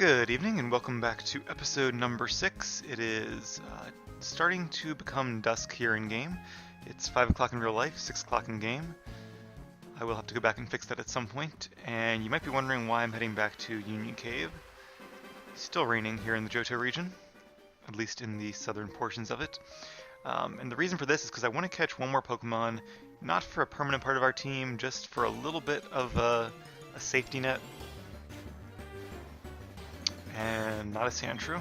Good evening and welcome back to episode number 6. It is starting to become dusk here in game. It's 5 o'clock in real life, 6 o'clock in game. I will have to go back and fix that at some point, and you might be wondering why I'm heading back to Union Cave. Still raining here in the Johto region, at least in the southern portions of it. And the reason for this is because I want to catch one more Pokemon, not for a permanent part of our team, just for a little bit of a safety net. And not a Sandshrew.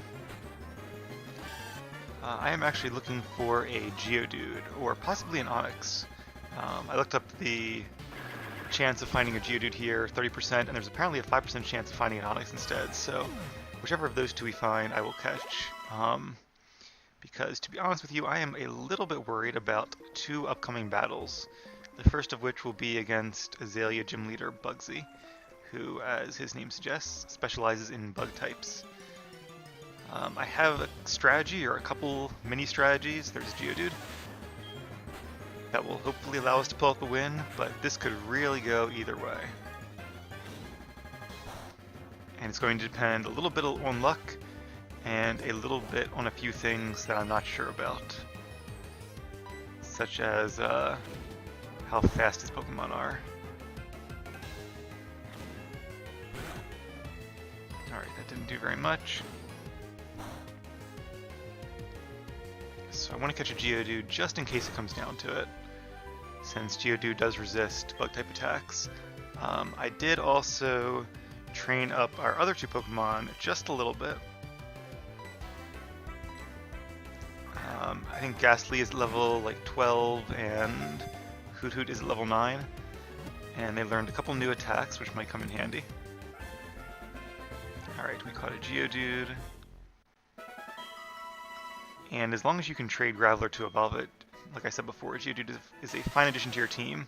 I am actually looking for a Geodude, or possibly an Onix. I looked up the chance of finding a Geodude here, 30%, and there's apparently a 5% chance of finding an Onix instead, so whichever of those two we find, I will catch. Because, to be honest with you, I am a little bit worried about two upcoming battles. The first of which will be against Azalea Gym Leader Bugsy, who, as his name suggests, specializes in bug types. I have a strategy, or a couple mini-strategies. There's Geodude. That will hopefully allow us to pull out the win, but this could really go either way. And it's going to depend a little bit on luck, and a little bit on a few things that I'm not sure about. Such as how fast his Pokemon are. Alright, that didn't do very much. So I want to catch a Geodude just in case it comes down to it, since Geodude does resist bug-type attacks. I did also train up our other two Pokemon just a little bit. I think Ghastly is level like 12 and Hoot is level 9. And they learned a couple new attacks which might come in handy. Alright, we caught a Geodude. And as long as you can trade Graveler to evolve it, like I said before, Geodude is a fine addition to your team.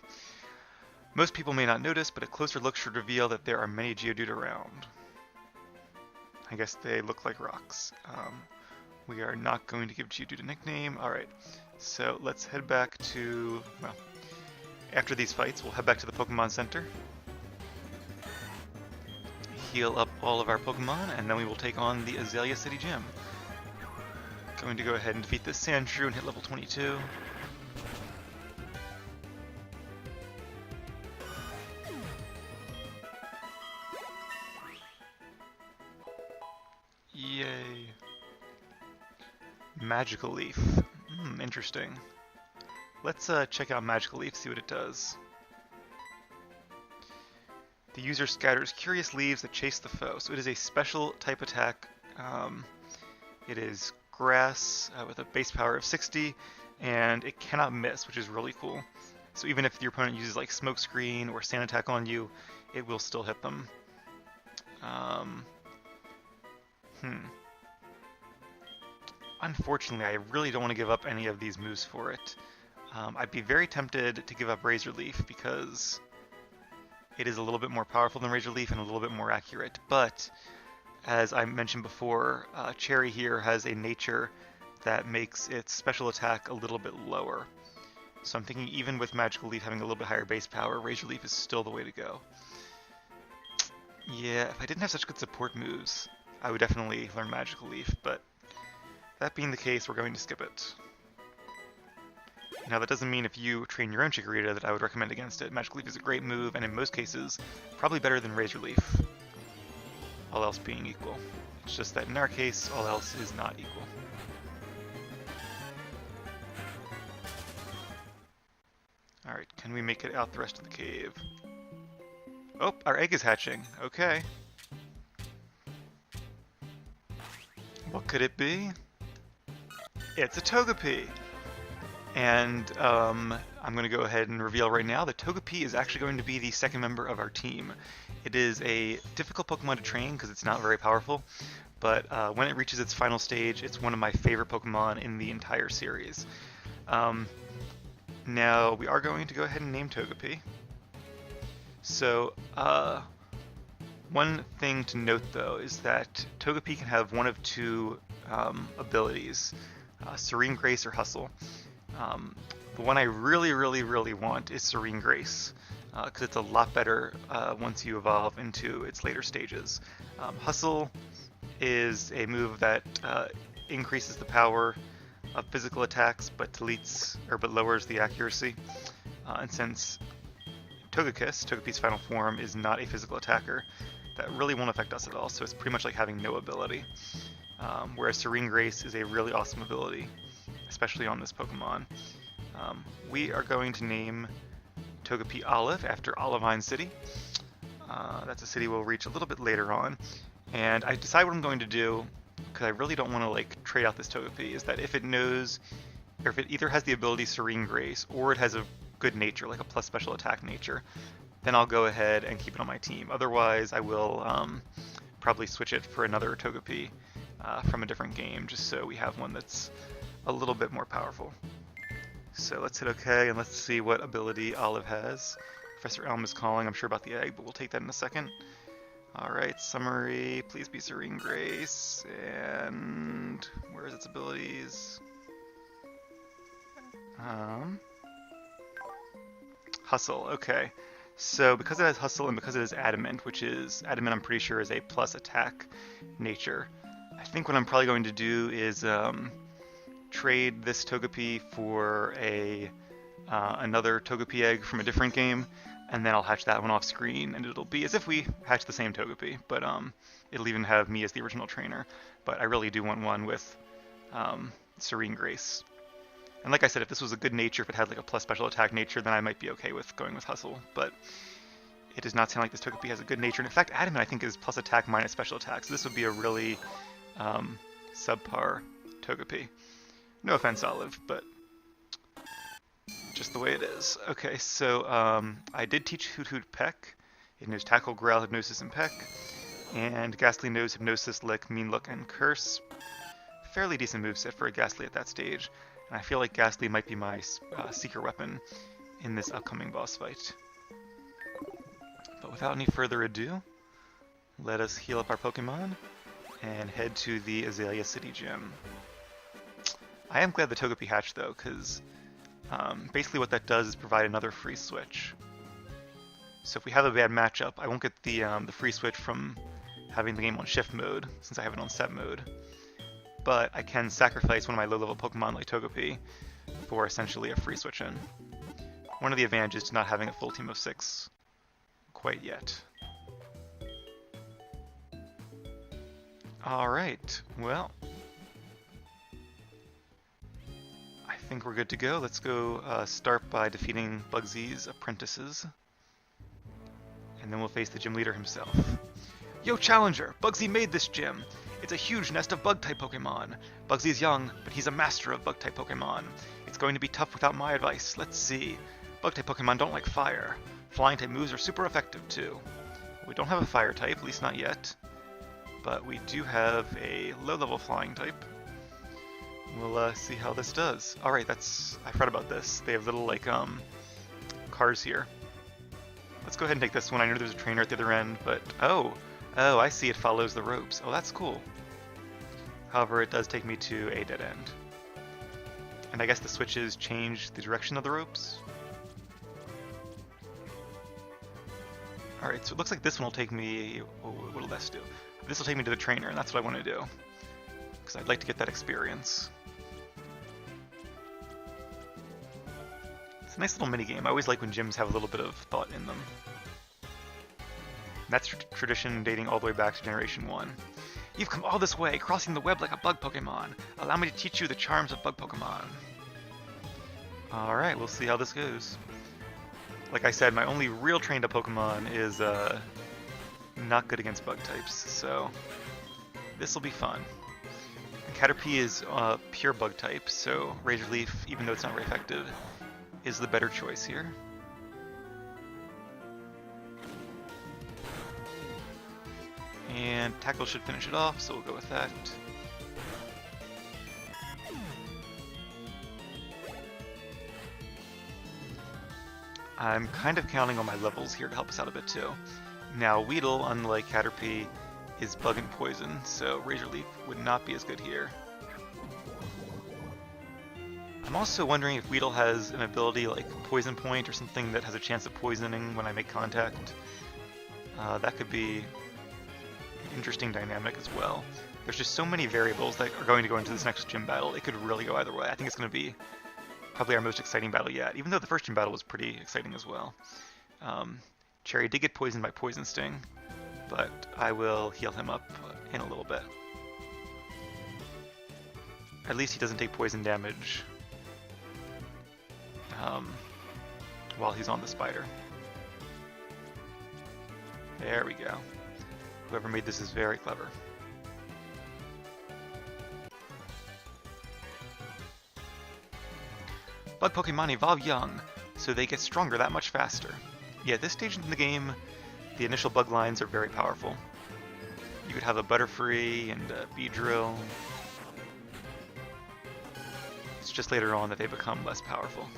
Most people may not notice, but a closer look should reveal that there are many Geodude around. I guess they look like rocks. We are not going to give Geodude a nickname. Alright, so let's head back to, well, after these fights, we'll head back to the Pokemon Center. Heal up all of our Pokemon, and then we will take on the Azalea City Gym. Going to go ahead and defeat this Sandshrew and hit level 22. Yay. Magical Leaf. Interesting. Let's check out Magical Leaf, see what it does. The user scatters curious leaves that chase the foe. So it is a special type attack. It is grass with a base power of 60, and it cannot miss, which is really cool. So even if your opponent uses like Smokescreen or Sand Attack on you, it will still hit them. Unfortunately, I really don't want to give up any of these moves for it. I'd be very tempted to give up Razor Leaf because it is a little bit more powerful than Razor Leaf and a little bit more accurate, but as I mentioned before, Cherry here has a nature that makes its special attack a little bit lower. So I'm thinking even with Magical Leaf having a little bit higher base power, Razor Leaf is still the way to go. Yeah, if I didn't have such good support moves, I would definitely learn Magical Leaf, but that being the case, we're going to skip it. Now that doesn't mean if you train your own Chikorita that I would recommend against it. Magical Leaf is a great move, and in most cases, probably better than Razor Leaf. All else being equal. It's just that in our case, all else is not equal. Alright, can we make it out the rest of the cave? Oh, our egg is hatching. Okay. What could it be? It's a Togepi! And I'm going to go ahead and reveal right now that Togepi is actually going to be the second member of our team. It is a difficult Pokemon to train because it's not very powerful, but when it reaches its final stage, it's one of my favorite Pokemon in the entire series. Now, we are going to go ahead and name Togepi. So, one thing to note though is that Togepi can have one of two abilities, Serene Grace or Hustle. The one I really want is Serene Grace, because it's a lot better once you evolve into its later stages. Hustle is a move that increases the power of physical attacks, but lowers the accuracy. And since Togepi's final form is not a physical attacker, that really won't affect us at all. So it's pretty much like having no ability. Whereas Serene Grace is a really awesome ability, especially on this Pokemon. We are going to name Togepi Olive after Olivine City. That's a city we'll reach a little bit later on. And I decide what I'm going to do, because I really don't want to like trade out this Togepi, is that if it knows, or if it either has the ability Serene Grace, or it has a good nature, like a plus special attack nature, then I'll go ahead and keep it on my team. Otherwise, I will probably switch it for another Togepi from a different game, just so we have one that's a little bit more powerful. So let's hit OK, and let's see what ability Olive has. Professor Elm is calling, I'm sure, about the egg, but we'll take that in a second. Alright, summary, please be Serene Grace, and where is its abilities? Hustle, okay. So because it has Hustle and because it has Adamant, which is, Adamant I'm pretty sure is a plus attack nature, I think what I'm probably going to do is trade this Togepi for another Togepi egg from a different game, and then I'll hatch that one off screen, and it'll be as if we hatched the same Togepi, but it'll even have me as the original trainer. But I really do want one with Serene Grace. And like I said, if this was a good nature, if it had like a plus special attack nature, then I might be okay with going with Hustle. But it does not sound like this Togepi has a good nature. And in fact, Adamant I think is plus attack minus special attack, so this would be a really subpar Togepi. No offense, Olive, but just the way it is. Okay, so I did teach Hoot Hoot Peck. It knows Tackle, Growl, Hypnosis, and Peck. And Ghastly knows Hypnosis, Lick, Mean Look, and Curse. Fairly decent moveset for a Ghastly at that stage. And I feel like Ghastly might be my Seeker weapon in this upcoming boss fight. But without any further ado, let us heal up our Pokemon and head to the Azalea City Gym. I am glad the Togepi hatched though, because basically what that does is provide another free switch. So if we have a bad matchup, I won't get the free switch from having the game on shift mode, since I have it on set mode. But I can sacrifice one of my low-level Pokemon like Togepi for essentially a free switch in. One of the advantages to not having a full team of 6 quite yet. Alright, well, I think we're good to go. Let's go start by defeating Bugsy's apprentices. And then we'll face the gym leader himself. Yo, Challenger! Bugsy made this gym! It's a huge nest of Bug-type Pokemon. Bugsy's young, but he's a master of Bug-type Pokemon. It's going to be tough without my advice. Let's see. Bug-type Pokemon don't like fire. Flying-type moves are super effective, too. We don't have a Fire-type, at least not yet. But we do have a low-level Flying-type. We'll see how this does. Alright, I forgot about this. They have little, like, cars here. Let's go ahead and take this one. I know there's a trainer at the other end, but... Oh, I see it follows the ropes. Oh, that's cool. However, it does take me to a dead end. And I guess the switches change the direction of the ropes? Alright, so it looks like this one will take me... Oh, what'll this do? This will take me to the trainer, and that's what I want to do. Because I'd like to get that experience. It's a nice little minigame. I always like when gyms have a little bit of thought in them. That's tradition dating all the way back to Generation 1. You've come all this way, crossing the web like a bug Pokemon. Allow me to teach you the charms of bug Pokemon. Alright, we'll see how this goes. Like I said, my only real trained up Pokemon is not good against bug types, so this will be fun. And Caterpie is pure bug type, so Razor Leaf, even though it's not very effective, is the better choice here. And Tackle should finish it off, so we'll go with that. I'm kind of counting on my levels here to help us out a bit too. Now Weedle, unlike Caterpie, is bug and poison, so Razor Leaf would not be as good here. I'm also wondering if Weedle has an ability like Poison Point or something that has a chance of poisoning when I make contact. That could be interesting dynamic as well. There's just so many variables that are going to go into this next gym battle. It could really go either way. I think it's going to be probably our most exciting battle yet, even though the first gym battle was pretty exciting as well. Cherry did get poisoned by Poison Sting, but I will heal him up in a little bit. At least he doesn't take poison damage while he's on the spider. There we go. Whoever made this is very clever. Bug Pokemon evolve young, so they get stronger that much faster. Yeah, at this stage in the game, the initial bug lines are very powerful. You could have a Butterfree and a Beedrill. It's just later on that they become less powerful.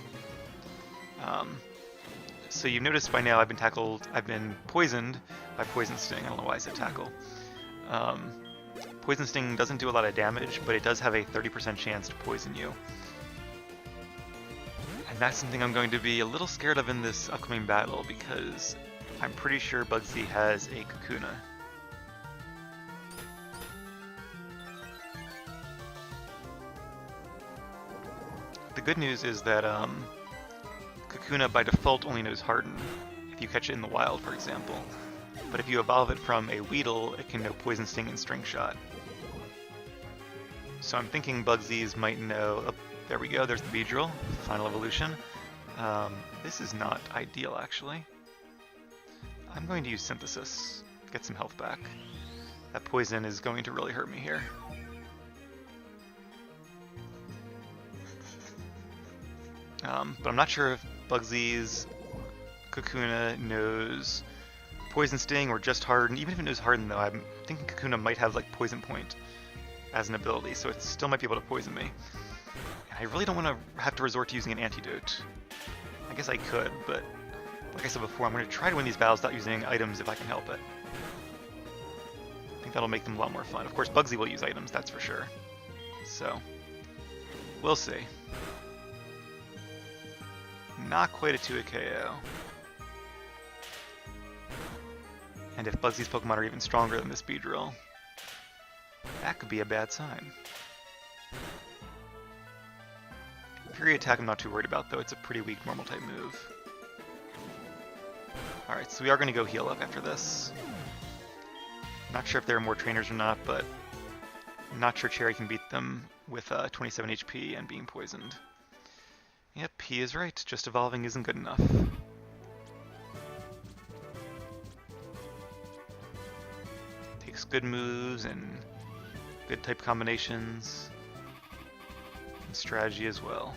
So you've noticed by now I've been poisoned by Poison Sting. I don't know why I said tackle. Poison Sting doesn't do a lot of damage, but it does have a 30% chance to poison you. And that's something I'm going to be a little scared of in this upcoming battle, because I'm pretty sure Bugsy has a Kakuna. The good news is that Kakuna by default only knows Harden, if you catch it in the wild, for example. But if you evolve it from a Weedle, it can know Poison Sting and String Shot. So I'm thinking Bugsy's might know... Oh, there we go, there's the Beedrill, final evolution. This is not ideal, actually. I'm going to use Synthesis, get some health back. That poison is going to really hurt me here. But I'm not sure if Bugsy's Kakuna knows Poison Sting or just Harden. Even if it knows Harden, though, I'm thinking Kakuna might have like Poison Point as an ability, so it still might be able to poison me. And I really don't want to have to resort to using an antidote. I guess I could, but like I said before, I'm going to try to win these battles without using items if I can help it. I think that'll make them a lot more fun. Of course, Bugsy will use items, that's for sure. So, we'll see. Not quite a 2-hit KO. And if Bugsy's Pokemon are even stronger than this Beedrill, that could be a bad sign. Fury Attack I'm not too worried about, though. It's a pretty weak normal type move. Alright, so we are going to go heal up after this. Not sure if there are more trainers or not, but I'm not sure Cherry can beat them with 27 HP and being poisoned. Yep, he is right. Just evolving isn't good enough. Takes good moves and good type combinations. And strategy as well.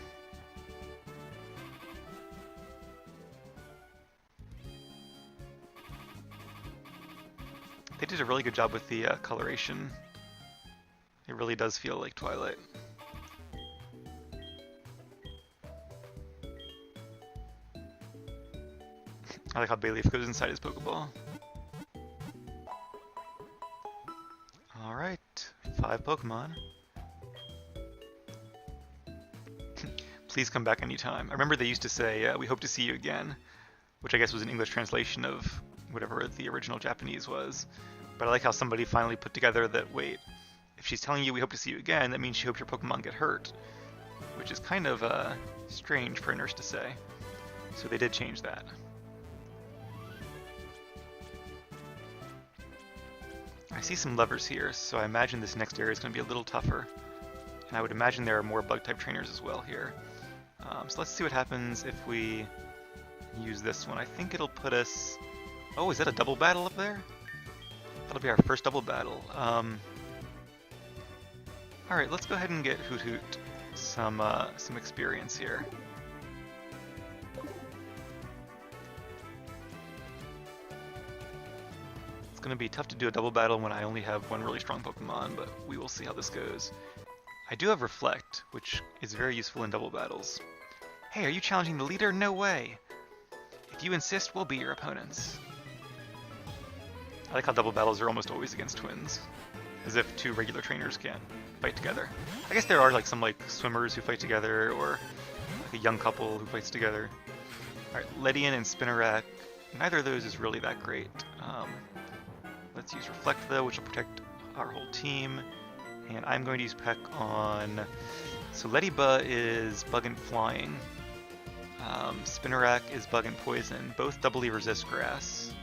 They did a really good job with the coloration. It really does feel like Twilight. I like how Bayleaf goes inside his Pokeball. Alright, 5 Pokemon. Please come back anytime. I remember they used to say, we hope to see you again, which I guess was an English translation of whatever the original Japanese was. But I like how somebody finally put together that, wait, if she's telling you we hope to see you again, that means she hopes your Pokemon get hurt, which is kind of strange for a nurse to say. So they did change that. I see some levers here, so I imagine this next area is going to be a little tougher. And I would imagine there are more bug-type trainers as well here. So let's see what happens if we use this one. I think it'll put us... Oh, is that a double battle up there? That'll be our first double battle. Alright, let's go ahead and get Hoot Hoot some experience here. It's going to be tough to do a double battle when I only have one really strong Pokemon, but we will see how this goes. I do have Reflect, which is very useful in double battles. Hey, are you challenging the leader? No way! If you insist, we'll be your opponents. I like how double battles are almost always against twins, as if two regular trainers can't fight together. I guess there are like some swimmers who fight together, or like a young couple who fights together. Alright, Ledian and Spinarak, neither of those is really that great. Let's Let's use Reflect though, which will protect our whole team. And I'm going to use Peck on... So Ladybug is Bug and Flying. Spinnerack is Bug and Poison. Both doubly resist Grass.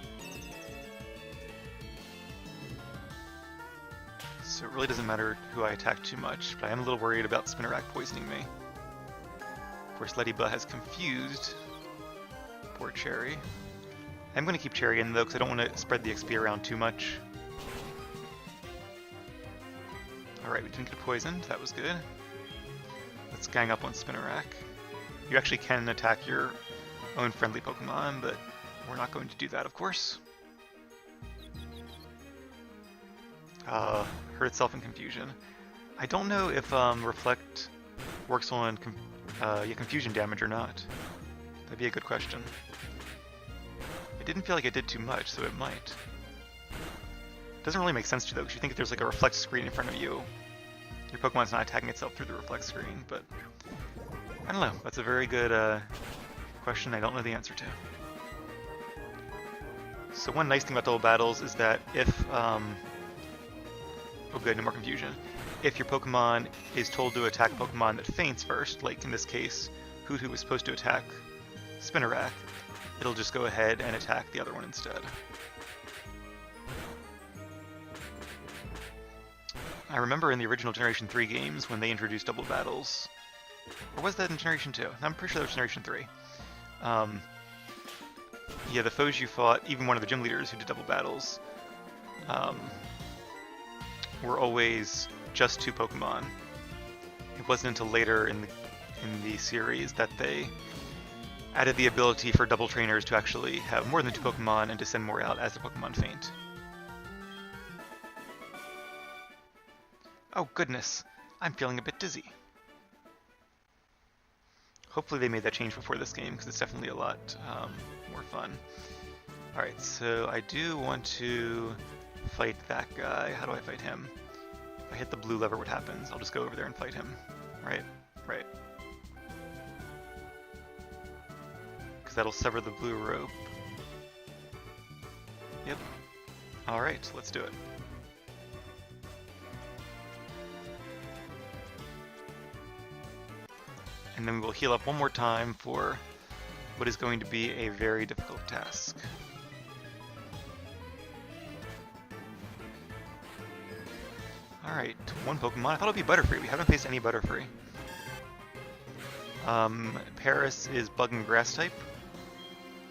So it really doesn't matter who I attack too much, but I am a little worried about Spinnerack poisoning me. Of course, Ladybug has Confused. Poor Cherry. I'm going to keep Cherry in though, because I don't want to spread the XP around too much. Alright, we didn't get poisoned. That was good. Let's gang up on Spinnerack. You actually can attack your own friendly Pokemon, but we're not going to do that, of course. Hurt itself in Confusion. I don't know if Reflect works on Confusion damage or not. That'd be a good question. It didn't feel like it did too much, so it might. Doesn't really make sense to though, because you think if there's like a Reflect screen in front of you, your Pokemon's not attacking itself through the Reflect screen, but I don't know. That's a very good question I don't know the answer to. So one nice thing about double battles is that if oh good, no more confusion. If your Pokemon is told to attack a Pokemon that faints first, like in this case, Hoothoot was supposed to attack Spinnerack, it'll just go ahead and attack the other one instead. I remember in the original Generation 3 games when they introduced double battles, or was that in Generation 2? I'm pretty sure that was Generation 3. Yeah, the foes you fought, even one of the gym leaders who did double battles, were always just 2 Pokemon. It wasn't until later in the series that they added the ability for double trainers to actually have more than 2 Pokemon and to send more out as the Pokemon faint. Oh goodness, I'm feeling a bit dizzy. Hopefully they made that change before this game, because it's definitely a lot more fun. Alright, so I do want to fight that guy. How do I fight him? If I hit the blue lever, what happens? I'll just go over there and fight him. Right? Right. Because that'll sever the blue rope. Yep. Alright, let's do it. And then we will heal up one more time for what is going to be a very difficult task. Alright, 1 Pokemon. I thought it would be Butterfree. We haven't faced any Butterfree. Paris is Bug and Grass type.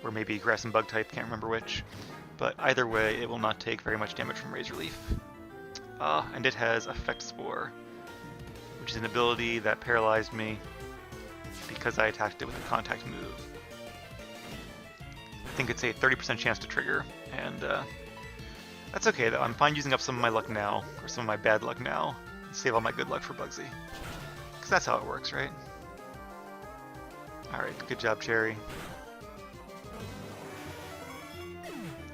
Or maybe Grass and Bug type, can't remember which. But either way, it will not take very much damage from Razor Leaf. And it has Effect Spore, which is an ability that paralyzed me because I attacked it with a contact move. I think it's a 30% chance to trigger, and that's okay though. I'm fine using up some of my luck now, or some of my bad luck now, and save all my good luck for Bugsy. Because that's how it works, right? Alright, good job, Cherry.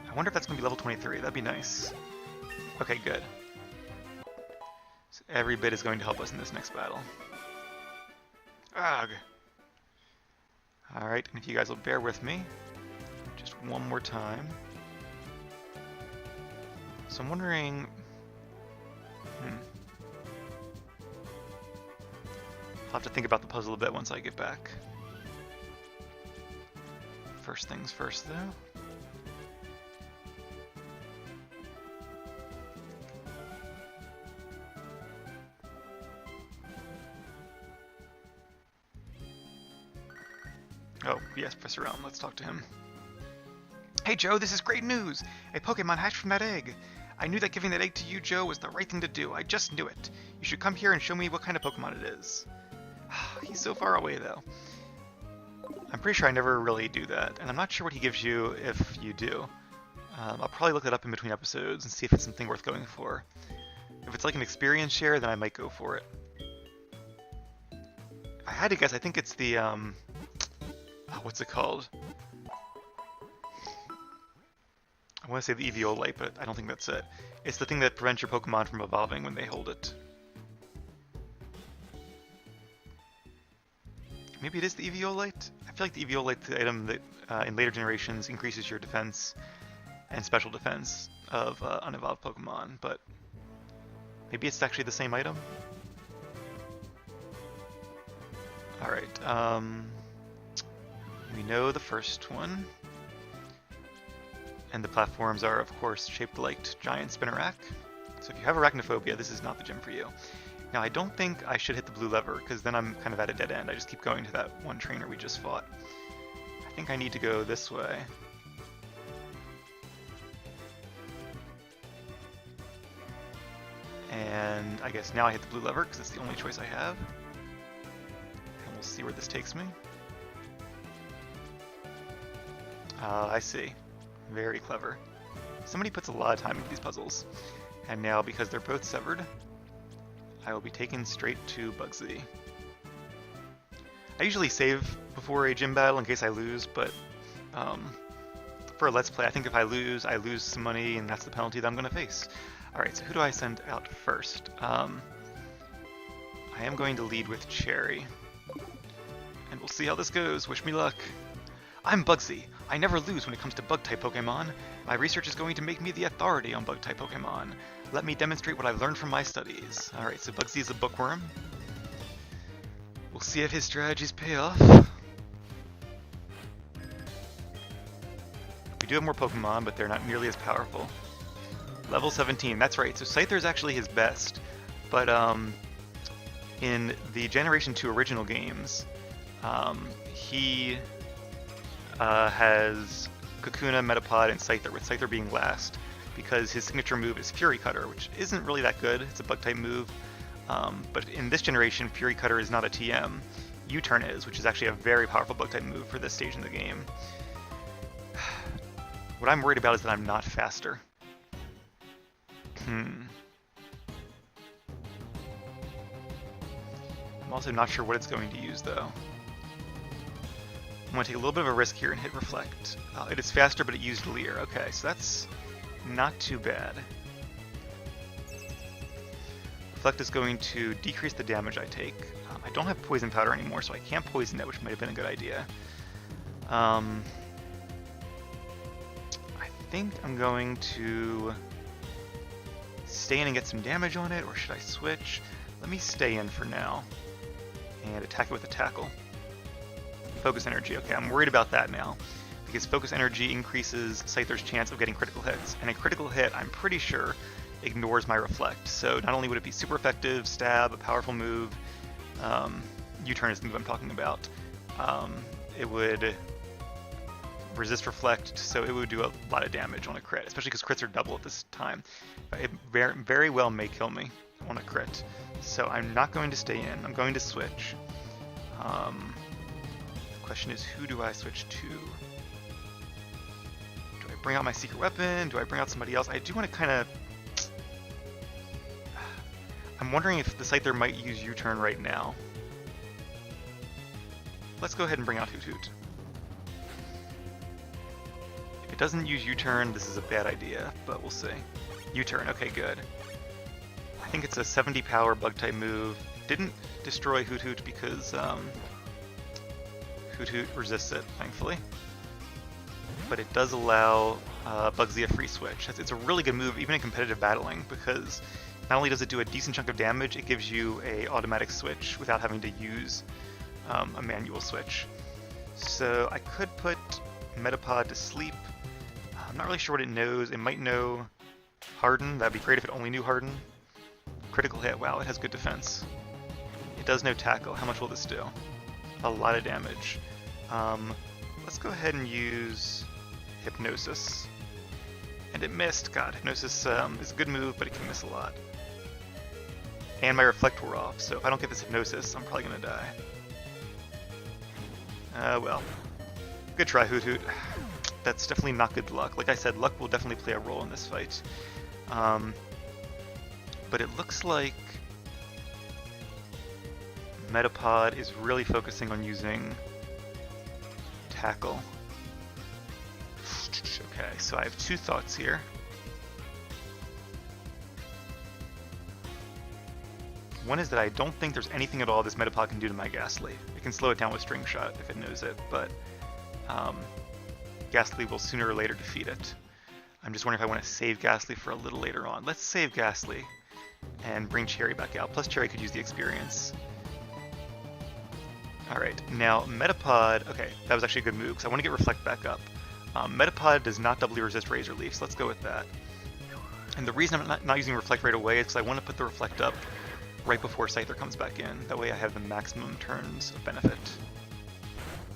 I wonder if that's going to be level 23, that'd be nice. Okay, good. So every bit is going to help us in this next battle. Ugh! Alright, and if you guys will bear with me, just one more time. So I'm wondering... I'll have to think about the puzzle a bit once I get back. First things first, though. Oh, yes, Professor Elm. Let's talk to him. Hey, Joe, this is great news! A Pokemon hatched from that egg! I knew that giving that egg to you, Joe, was the right thing to do. I just knew it. You should come here and show me what kind of Pokemon it is. He's so far away, though. I'm pretty sure I never really do that, and I'm not sure what he gives you if you do. I'll probably look that up in between episodes and see if it's something worth going for. If it's like an experience share, then I might go for it. If I had to guess, I think it's the, what's it called? I want to say the Eviolite, but I don't think that's it. It's the thing that prevents your Pokemon from evolving when they hold it. Maybe it is the Eviolite? I feel like the Eviolite, the item that in later generations increases your defense and special defense of unevolved Pokemon, but maybe it's actually the same item? Alright, we know the first one. And the platforms are, of course, shaped like giant Spinnerack. So if you have arachnophobia, this is not the gym for you. Now, I don't think I should hit the blue lever, because then I'm kind of at a dead end. I just keep going to that one trainer we just fought. I think I need to go this way. And I guess now I hit the blue lever, because it's the only choice I have. And we'll see where this takes me. I see. Very clever. Somebody puts a lot of time into these puzzles. And now, because they're both severed, I will be taken straight to Bugsy. I usually save before a gym battle in case I lose, but for a Let's Play, I think if I lose some money, and that's the penalty that I'm going to face. Alright, so who do I send out first? I am going to lead with Cherry. And we'll see how this goes. Wish me luck. I'm Bugsy. I never lose when it comes to Bug-type Pokemon. My research is going to make me the authority on Bug-type Pokemon. Let me demonstrate what I've learned from my studies. Alright, so Bugsy is a bookworm. We'll see if his strategies pay off. We do have more Pokemon, but they're not nearly as powerful. Level 17, that's right. So Scyther is actually his best. But in the Generation 2 original games, he has Kakuna, Metapod, and Scyther, with Scyther being last, because his signature move is Fury Cutter, which isn't really that good. It's a Bug-type move. But in this generation, Fury Cutter is not a TM. U-Turn is, which is actually a very powerful Bug-type move for this stage in the game. What I'm worried about is that I'm not faster. I'm also not sure what it's going to use, though. I'm going to take a little bit of a risk here and hit Reflect. It is faster, but it used Leer. Okay, so that's not too bad. Reflect is going to decrease the damage I take. I don't have Poison Powder anymore, so I can't poison it, which might have been a good idea. I think I'm going to stay in and get some damage on it, or should I switch? Let me stay in for now and attack it with a Tackle. Focus Energy. Okay, I'm worried about that now, because Focus Energy increases Scyther's chance of getting critical hits, and a critical hit, I'm pretty sure, ignores my Reflect. So not only would it be super effective, stab, a powerful move, U-Turn is the move I'm talking about, it would resist Reflect, so it would do a lot of damage on a crit, especially because crits are double at this time. It very well may kill me on a crit. So I'm not going to stay in, I'm going to switch. Question is, who do I switch to? Do I bring out my secret weapon? Do I bring out somebody else? I do want to kind of... I'm wondering if the Scyther might use U-Turn right now. Let's go ahead and bring out Hoot Hoot. If it doesn't use U-Turn, this is a bad idea, but we'll see. U-Turn, okay, good. I think it's a 70 power Bug-type move. Didn't destroy Hoot Hoot because Hoot Hoot resists it, thankfully. But it does allow Bugsy a free switch. It's a really good move, even in competitive battling, because not only does it do a decent chunk of damage, it gives you a automatic switch without having to use a manual switch. So I could put Metapod to sleep. I'm not really sure what it knows. It might know Harden. That'd be great if it only knew Harden. Critical hit. Wow, it has good defense. It does know Tackle. How much will this do? A lot of damage. Let's go ahead and use Hypnosis. And it missed. God, Hypnosis is a good move, but it can miss a lot. And my Reflect wore off, so if I don't get this Hypnosis, I'm probably going to die. Well. Good try, Hoot Hoot. That's definitely not good luck. Like I said, luck will definitely play a role in this fight. But it looks like Metapod is really focusing on using Tackle. Okay, so I have two thoughts here. One is that I don't think there's anything at all this Metapod can do to my Ghastly. It can slow it down with String Shot if it knows it, but Ghastly will sooner or later defeat it. I'm just wondering if I want to save Ghastly for a little later on. Let's save Ghastly and bring Cherry back out. Plus Cherry could use the experience. Alright, now Metapod, okay, that was actually a good move because I want to get Reflect back up. Metapod does not doubly resist Razor Leaf, so let's go with that. And the reason I'm not using Reflect right away is because I want to put the Reflect up right before Scyther comes back in. That way I have the maximum turns of benefit.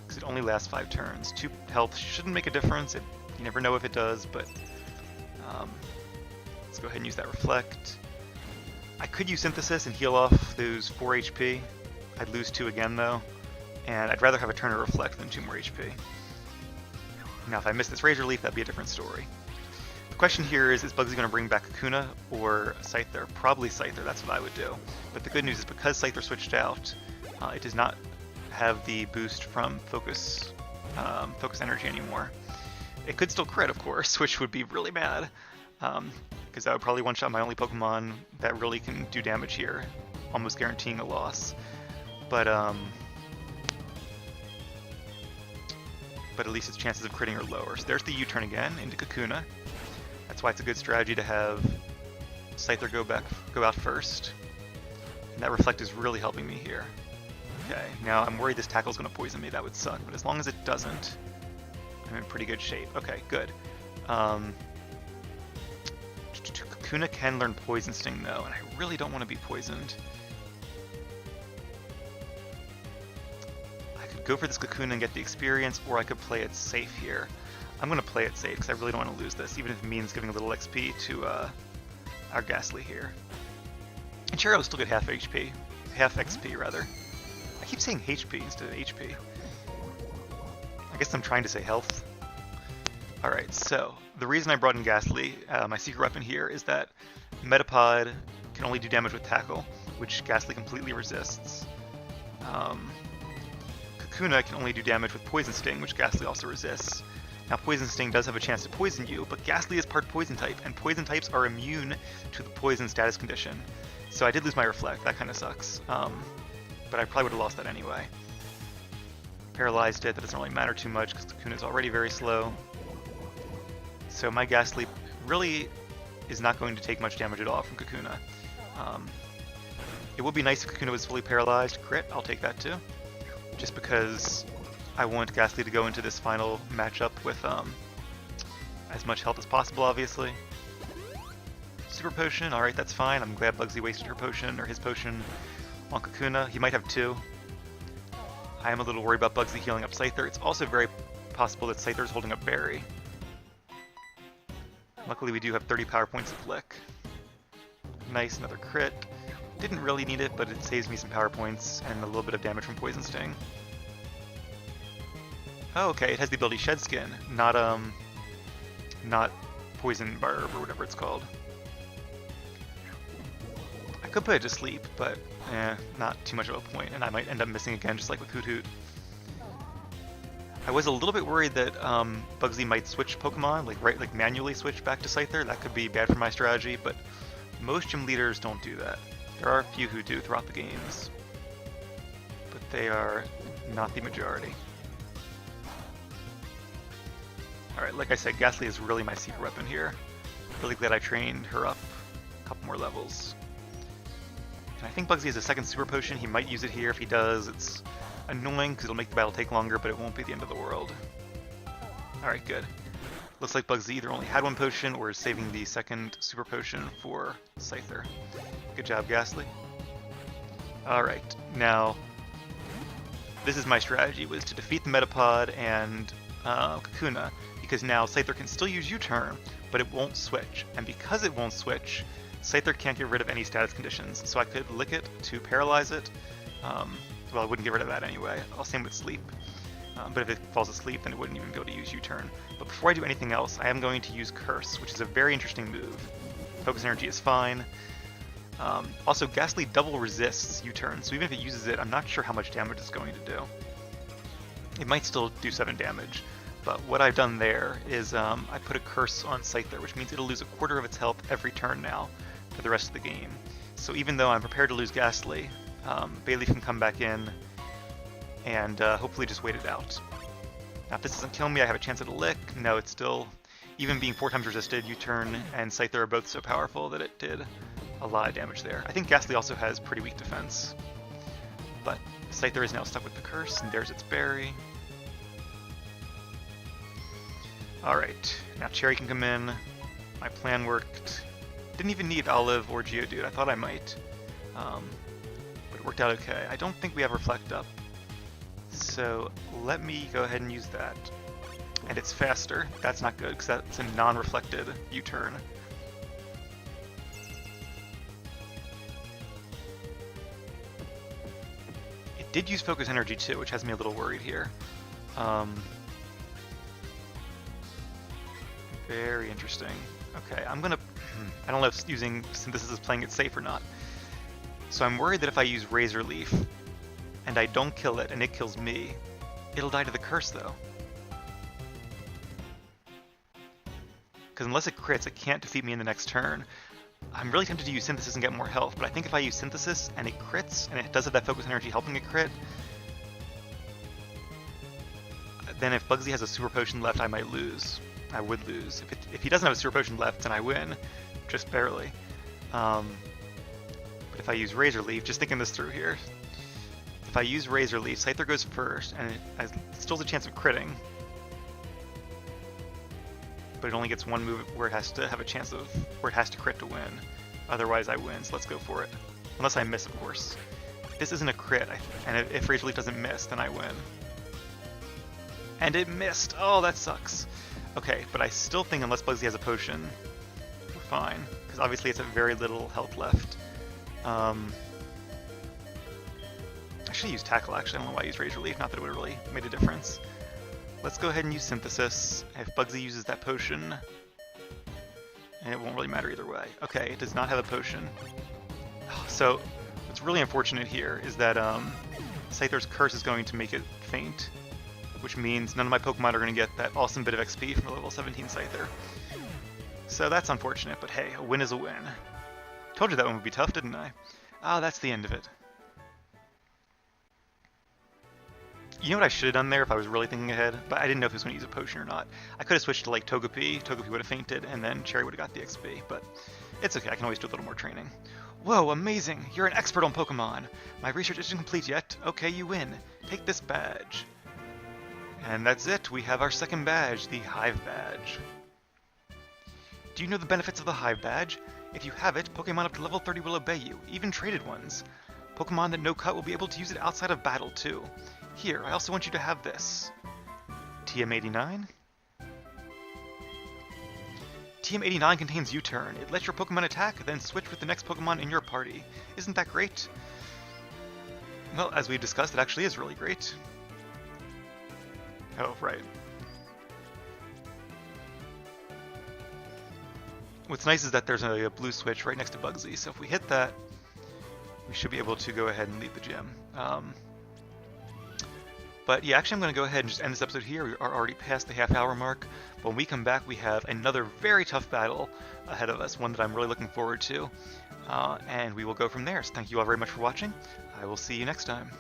Because it only lasts 5 turns. 2 health shouldn't make a difference. You never know if it does, but let's go ahead and use that Reflect. I could use Synthesis and heal off those 4 HP. I'd lose 2 again though, and I'd rather have a turn of Reflect than 2 more HP. Now if I miss this Razor Leaf, that'd be a different story. The question here is Bugsy going to bring back Kakuna or Scyther? Probably Scyther, that's what I would do. But the good news is because Scyther switched out, it does not have the boost from Focus Energy anymore. It could still crit, of course, which would be really bad, because that would probably one-shot my only Pokemon that really can do damage here, almost guaranteeing a loss. But at least its chances of critting are lower. So there's the U-turn again into Kakuna. That's why it's a good strategy to have Scyther go out first. And that Reflect is really helping me here. Okay, now I'm worried this Tackle's going to poison me. That would suck. But as long as it doesn't, I'm in pretty good shape. Okay, good. Kakuna can learn Poison Sting though, and I really don't want to be poisoned. I could go for this Kakuna and get the experience, or I could play it safe here. I'm going to play it safe because I really don't want to lose this, even if it means giving a little XP to our Ghastly here. And Cherry will still get half HP. Half XP, rather. I keep saying HP instead of HP. I guess I'm trying to say health. Alright, so the reason I brought in Ghastly, my secret weapon here, is that Metapod can only do damage with Tackle, which Ghastly completely resists. Kakuna can only do damage with Poison Sting, which Ghastly also resists. Now Poison Sting does have a chance to poison you, but Ghastly is part Poison type, and Poison types are immune to the Poison status condition. So I did lose my Reflect, that kind of sucks. But I probably would have lost that anyway. Paralyzed it, that doesn't really matter too much because Kakuna is already very slow. So my Ghastly really is not going to take much damage at all from Kakuna. It would be nice if Kakuna was fully paralyzed. Crit, I'll take that too. Just because I want Ghastly to go into this final matchup with as much health as possible, obviously. Super Potion, alright, that's fine. I'm glad Bugsy wasted her potion, or his potion, on Kakuna. He might have 2. I am a little worried about Bugsy healing up Scyther. It's also very possible that Scyther is holding up Berry. Luckily we do have 30 power points of Lick. Nice, another crit. Didn't really need it, but it saves me some power points and a little bit of damage from Poison Sting. Oh, okay, it has the ability Shed Skin, not Poison Barb or whatever it's called. I could put it to sleep, but not too much of a point, and I might end up missing again, just like with Hoot Hoot. I was a little bit worried that Bugsy might switch Pokemon, like manually switch back to Scyther. That could be bad for my strategy, but most gym leaders don't do that. There are a few who do throughout the games, but they are not the majority. Alright, like I said, Ghastly is really my secret weapon here. Really glad I trained her up a couple more levels. And I think Bugsy has a second Super Potion. He might use it here. If he does, it's annoying because it'll make the battle take longer, but it won't be the end of the world. Alright, good. Looks like Bugsy either only had 1 potion or is saving the second Super Potion for Scyther. Good job, Ghastly. Alright, now this is my strategy, was to defeat the Metapod and Kakuna, because now Scyther can still use U-turn, but it won't switch. And because it won't switch, Scyther can't get rid of any status conditions. So I could lick it to paralyze it. Well, I wouldn't get rid of that anyway. Same with Sleep. But if it falls asleep, then it wouldn't even be able to use U-turn. But before I do anything else, I am going to use Curse, which is a very interesting move. Focus Energy is fine. Also, Ghastly double resists U-turn, so even if it uses it, I'm not sure how much damage it's going to do. It might still do 7 damage. But what I've done there is I put a Curse on Scyther, which means it'll lose a quarter of its health every turn now for the rest of the game. So even though I'm prepared to lose Ghastly, Bayleaf can come back in and hopefully just wait it out. Now if this doesn't kill me, I have a chance at a Lick. No, it still even being 4 times resisted, U-turn and Scyther are both so powerful that it did a lot of damage there. I think Ghastly also has pretty weak defense. But Scyther is now stuck with the curse, and there's its berry. Alright, now Cherry can come in. My plan worked. Didn't even need Olive or Geodude. I thought I might. But it worked out okay. I don't think we have Reflect up. So let me go ahead and use that. And it's faster. That's not good, because that's a non-reflected U-turn. It did use Focus Energy too, which has me a little worried here. Very interesting. Okay, I'm gonna... I don't know if using Synthesis is playing it safe or not. So I'm worried that if I use Razor Leaf, and I don't kill it, and it kills me, it'll die to the curse, though. Because unless it crits, it can't defeat me in the next turn. I'm really tempted to use Synthesis and get more health, but I think if I use Synthesis and it crits, and it does have that Focus Energy helping it crit, then if Bugsy has a Super Potion left, I might lose. I would lose. If he doesn't have a Super Potion left, then I win. Just barely. But if I use Razor Leaf, just thinking this through here, if I use Razor Leaf, Scyther goes first, and it still has a chance of critting. But it only gets one move where it has to have a chance of, where it has to crit to win. Otherwise I win, so let's go for it. Unless I miss, of course. If this isn't a crit, and if Razor Leaf doesn't miss, then I win. And it missed! Oh, that sucks. Okay, but I still think unless Bugsy has a potion, we're fine. Because obviously it's at very little health left. I should use Tackle, actually. I don't know why I used Razor Leaf, not that it would have really made a difference. Let's go ahead and use Synthesis. If Bugsy uses that potion, and it won't really matter either way. Okay, it does not have a potion. So, what's really unfortunate here is that Scyther's Curse is going to make it faint, which means none of my Pokemon are going to get that awesome bit of XP from a level 17 Scyther. So that's unfortunate, but hey, a win is a win. Told you that one would be tough, didn't I? Ah, that's the end of it. You know what I should have done there if I was really thinking ahead? But I didn't know if he was going to use a potion or not. I could have switched to like Togepi. Togepi would have fainted, and then Cherry would have got the XP. But it's okay, I can always do a little more training. Whoa, amazing! You're an expert on Pokemon! My research isn't complete yet. Okay, you win. Take this badge. And that's it. We have our second badge, the Hive Badge. Do you know the benefits of the Hive Badge? If you have it, Pokemon up to level 30 will obey you, even traded ones. Pokemon that no cut will be able to use it outside of battle, too. Here, I also want you to have this. TM89? TM89 contains U-turn. It lets your Pokemon attack, then switch with the next Pokemon in your party. Isn't that great? Well, as we discussed, it actually is really great. Oh, right. What's nice is that there's a blue switch right next to Bugsy, so if we hit that, we should be able to go ahead and leave the gym. But yeah, actually I'm going to go ahead and just end this episode here. We are already past the half-hour mark. But when we come back, we have another very tough battle ahead of us, one that I'm really looking forward to. And we will go from there. So thank you all very much for watching. I will see you next time.